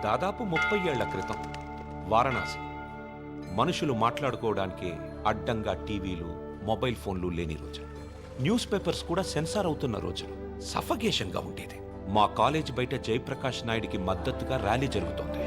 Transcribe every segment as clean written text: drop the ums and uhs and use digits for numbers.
దాదాపు 30 ఏళ్ల క్రితం వారణాసి. మనుషులు మాట్లాడుకోవడానికి అడ్డంగా టీవీలు, మొబైల్ ఫోన్లు లేని రోజులు. న్యూస్ పేపర్స్ కూడా సెన్సార్ అవుతున్న రోజులు. సఫకేషన్గా ఉండేది. మా కాలేజ్ బయట జయప్రకాష్ నాయుడికి మద్దతుగా ర్యాలీ జరుగుతోంది.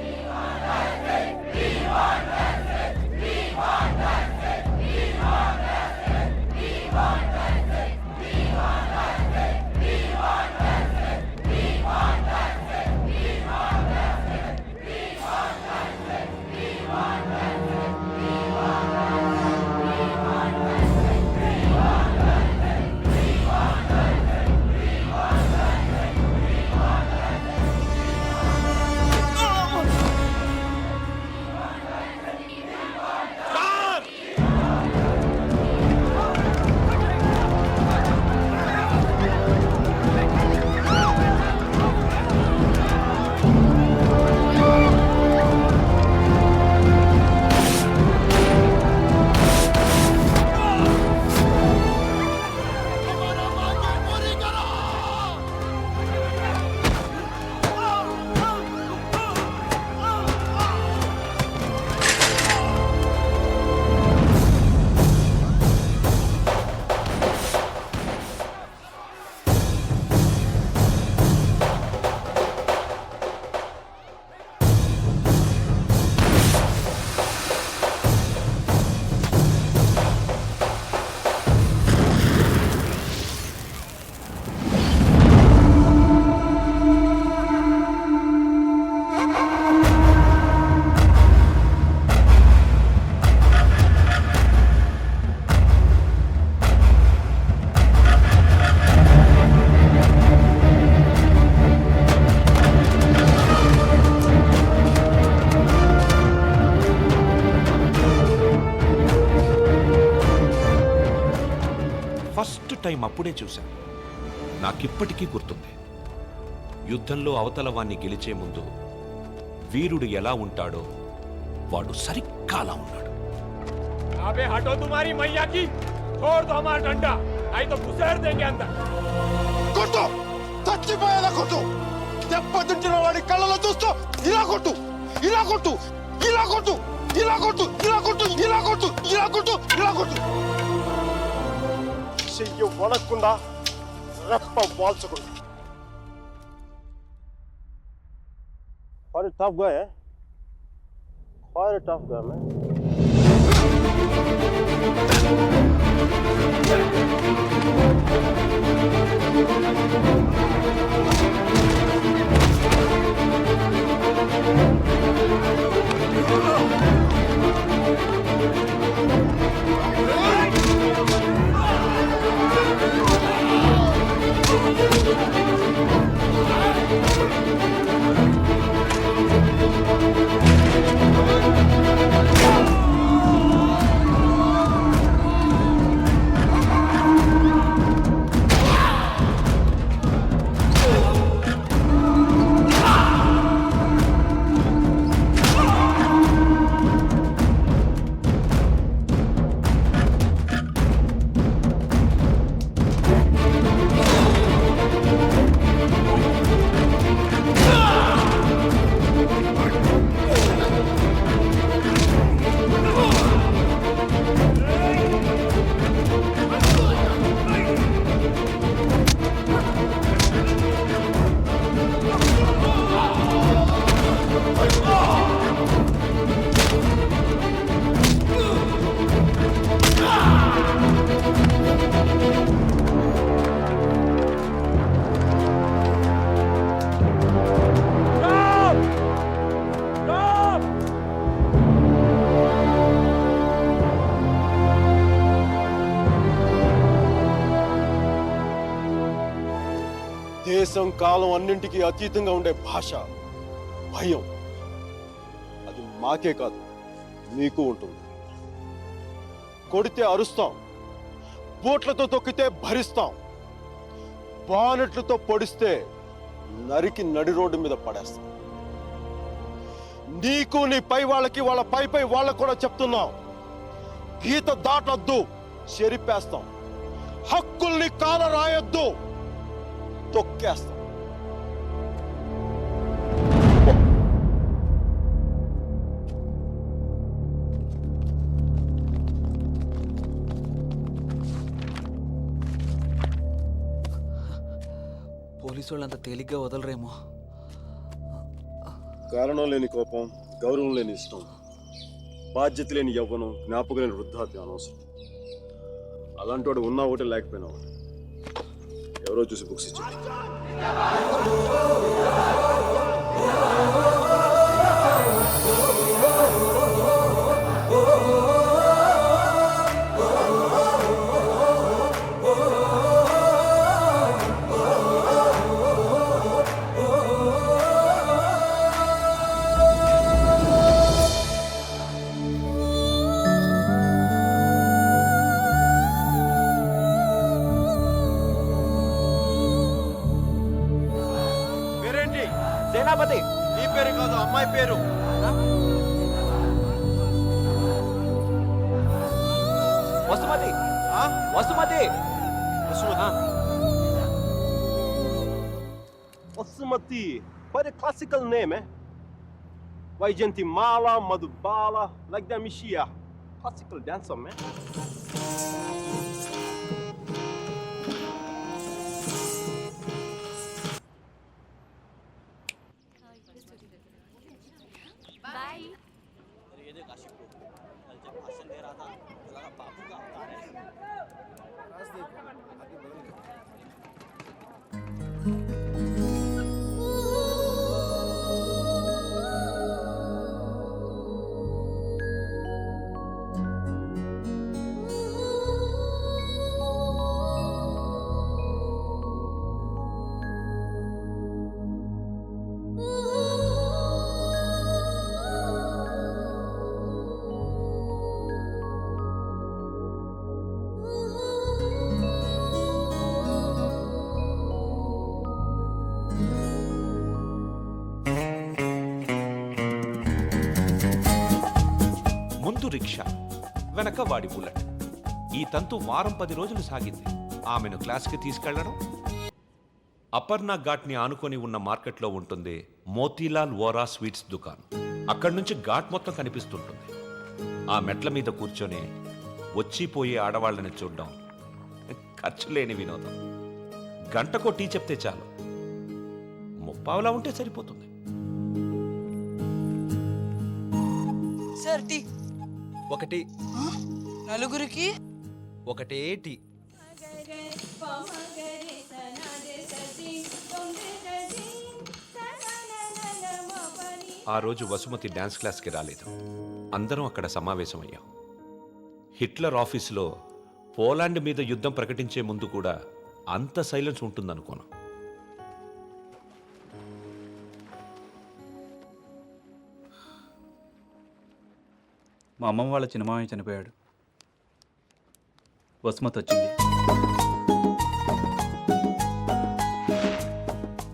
ఫస్ట్ టైం అప్పుడే చూశాను. నాకిప్పటికీ గుర్తుంది. యుద్ధంలో అవతల వాణ్ణి గెలిచే ముందు వీరుడు ఎలా ఉంటాడో వాడు సరిగ్గా అలా ఉన్నాడు. అబే హటో తుమారీ మయ్యాకి छोड़ दो हमारा डंडा नहीं तो घुसेड़ देंगे अंदर. కొట్టు, చచ్చిపోయేలా కొట్టు. దెబ్బతింటున్న వాడి కళ్ళలో చూస్తూ ఇలా కొట్టు, ఇలా కొట్టు, ఇలా కొట్టు, ఇలా కొట్టు, ఇలా కొట్టు, ఇలా కొట్టు, ఇలా కొట్టు, ఇలా కొట్టు. చెయ్యి వణక్కుండా, రెప్ప వాల్చకుండా. Quite a tough guy, eh? Quite a tough guy, man. దేశం కాలం అన్నింటికీ అతీతంగా ఉండే భాష భయం. అది మాకే కాదు మీకు ఉంటుంది. కొడితే అరుస్తాం, బోట్లతో తొక్కితే భరిస్తాం, బానెట్లతో పొడిస్తే నరికి నడి రోడ్డు మీద పడేస్తాం. నీకు నీ పై వాళ్ళకి వాళ్ళ పై వాళ్ళకు కూడా చెప్తున్నాం, గీత దాటొద్దు, చెరిపేస్తాం. హక్కుల్ని కాల రాయొద్దు, తొక్కేస్తాం. ఆఫీస్ వాళ్ళు అంత తేలిగ్గా వదలరేమో. కారణం లేని కోపం, గౌరవం లేని ఇష్టం, బాధ్యత లేని యవ్వనం, జ్ఞాపకం లేని వృద్ధాప్యం అనవసరం. అలాంటి వాడు ఉన్నా ఒకటి లేకపోయినా ఒకటి. ఎవరో చూసి బుక్స్ ఇచ్చారు. పేరేంటి? సేనాపతి. నీ పేరు కాదు, అమ్మాయి పేరు. Vasumathi. Vasumathi. Osmati, quite a classical name, eh? Vaijantimala, Madhubala, like that Mishia. Classical dancer, man. ముందు రిక్షా, వెనక వాడి బుల్లెట్. ఈ తంతు వారం 10 రోజులు సాగింది. ఆమెను క్లాస్కి తీసుకెళ్లడం. అపర్ణ ఘాట్ని ఆనుకొని ఉన్న మార్కెట్లో ఉంటుంది మోతీలాల్ వోరా స్వీట్స్ దుకాణం. అక్కడి నుంచి ఘాట్ మొత్తం కనిపిస్తుంటుంది. ఆ మెట్ల మీద కూర్చొని వచ్చిపోయే ఆడవాళ్ళని చూడడం ఖర్చు లేని వినోదం. గంటకో టీ చెప్తే చాలు, ముప్పావులా ఉంటే సరిపోతుంది. Sir tea. ఒకటి. నలుగురికి ఒకటే టీ. ఆ రోజు వసుమతి డాన్స్ క్లాస్కి రాలేదు. అందరం అక్కడ సమావేశమయ్యాం. హిట్లర్ ఆఫీసులో పోలాండ్ మీద యుద్ధం ప్రకటించే ముందు కూడా అంత సైలెన్స్ ఉంటుందనుకోను. మా అమ్మమ్మ వాళ్ళ చిన్నమామయ్య చనిపోయాడు. వసుమతి వచ్చింది.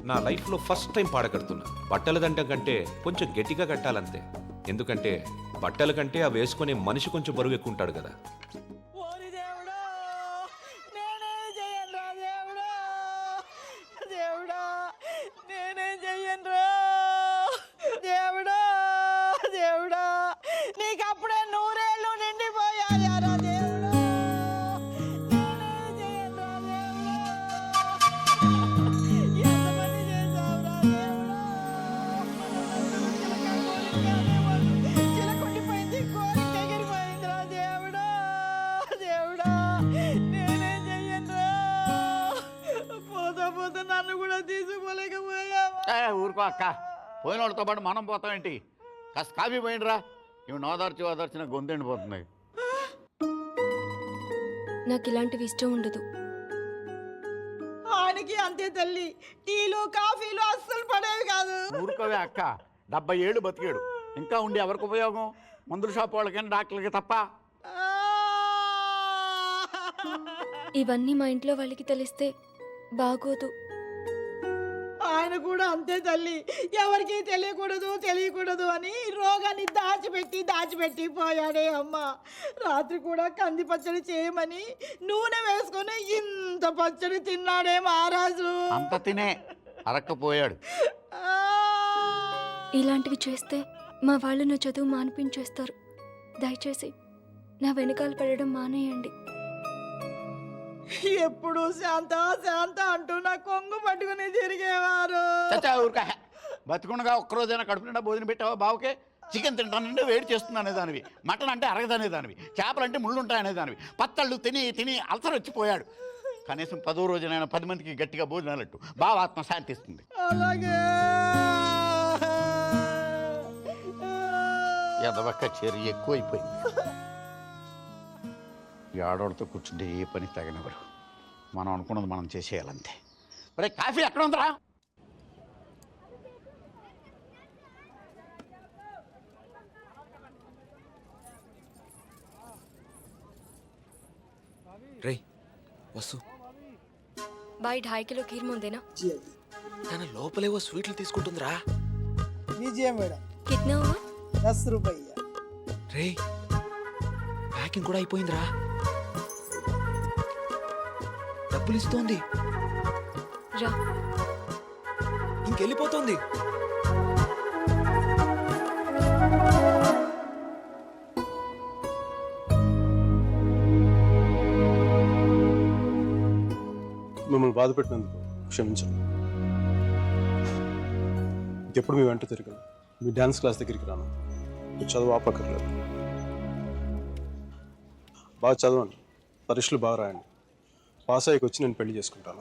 నా లైఫ్లో ఫస్ట్ టైం పాడగడుతున్నా. బట్టల దండం కంటే కొంచెం గట్టిగా కట్టాలంతే. ఎందుకంటే బట్టల కంటే అవి వేసుకునే మనిషి కొంచెం బరువు ఎక్కువ ఉంటాడు కదా. ఓరి దేవుడా, నేనేం చెయ్యనురా దేవుడా, దేవుడా నేనేం చెయ్యనురా దేవుడా, దేవుడా నీకు అప్పుడే 100 ఏళ్ళు నిండిపోయాయారా దేవుడా, నేనేం చెయ్యనురా దేవుడా, ఎంత పని చేశావురా దేవుడా, చిలకొండిపోయింది, కోరిక ఎగిరిపోయిందిరా దేవుడా, దేవుడా నేనేం చెయ్యనురా, పోతా పోతా నన్ను కూడా తీసుకోలేకపోయావా. ఊరుకో అక్క, పోయిన వాళ్ళతో పాటు మనం పోతామేంటి? కాస్త కాఫీ పోయిండ్రా. ఇవి నోదార్చి ఓదార్చిన గొంతెండిపోతుంది. నాకు ఇలాంటివి ఇష్టం ఉండదు. ఆయనకి అంతే తల్లి, టీలు కాఫీలు అస్సలు పడేవి కాదు. ఊరుకోవే అక్క, 70 ఏళ్ళు బతికాడు. ఇంకా ఉండి ఎవరికి ఉపయోగం? మందుల షాప్ వాళ్ళకైనా డాక్టర్లకి తప్ప. ఇవన్నీ మా ఇంట్లో వాళ్ళకి తెలిస్తే బాగోదు. ఆయన కూడా అంతే తల్లి, ఎవరికి తెలియకూడదు అని రోగాన్ని దాచిపెట్టి పోయాడే అమ్మ. రాత్రి కూడా కంది పచ్చడి చేయమని నూనె వేసుకొని ఇంత పచ్చడి తిన్నాడే మహారాజు. అంత తినే అరక్కపోయాడు. ఇలాంటివి చేస్తే మా వాళ్ళు నా చదువు మానిపించేస్తారు. దయచేసి నా వెనకాల పడడం మానేయండి. ఎప్పుడు శాంత శాంత అంటూ నా కొంగు పట్టుకుని తిరిగేవారు. చచ్చా ఊరికా బతుకుండగా ఒక్కరోజైనా కడుపు నిండా భోజనం పెట్టావా బావకే? చికెన్ తింటానంటే వేడి చేస్తుంది అనేదానివి, మటన్ అంటే అరగదనేదానివి, చేపలు అంటే ముళ్ళు ఉంటాయి అనేదానివి. పత్తళ్ళు తిని తిని అల్సర్ వచ్చిపోయాడు. కనీసం 10వ రోజునైనా 10 మందికి గట్టిగా భోజనాలట్టు బావ ఆత్మ శాంతిస్తుంది. అలాగే ఎదవక్క చర్య ఎక్కువైపోయింది. ఈ ఆడవాళ్ళతో కూర్చుంటే ఏ పని తగినవరు. మనం అనుకున్నది మనం చేసేయాలంతే. ఒరే కాఫీ ఎక్కడ ఉందిరా? రే వసు, भाई 2.5 किलो खीर मुंदेना। తన లోపలేవో స్వీట్లు తీసుకుంటుందిరా. విజయ మేడం कितना हुआ? 10 రూపాయలు. రే ప్యాకింగ్ కూడా అయిపోయిందిరా. డబ్బులు ఇస్తోంది, रा ఇంకెళ్ళిపోతుంది. మిమ్మల్ని బాధ పెట్టినందుకు క్షమించండి. ఇంకెప్పుడు మీ వెంట తిరగను, మీ డ్యాన్స్ క్లాస్ దగ్గరికి రాను, మీరు చదువు ఆపక్కర్లేదు. బాగా చదవండి, పరీక్షలు బాగా రాయండి. పాస్ అయ్యకి వచ్చి నేను పెళ్లి చేసుకుంటాను.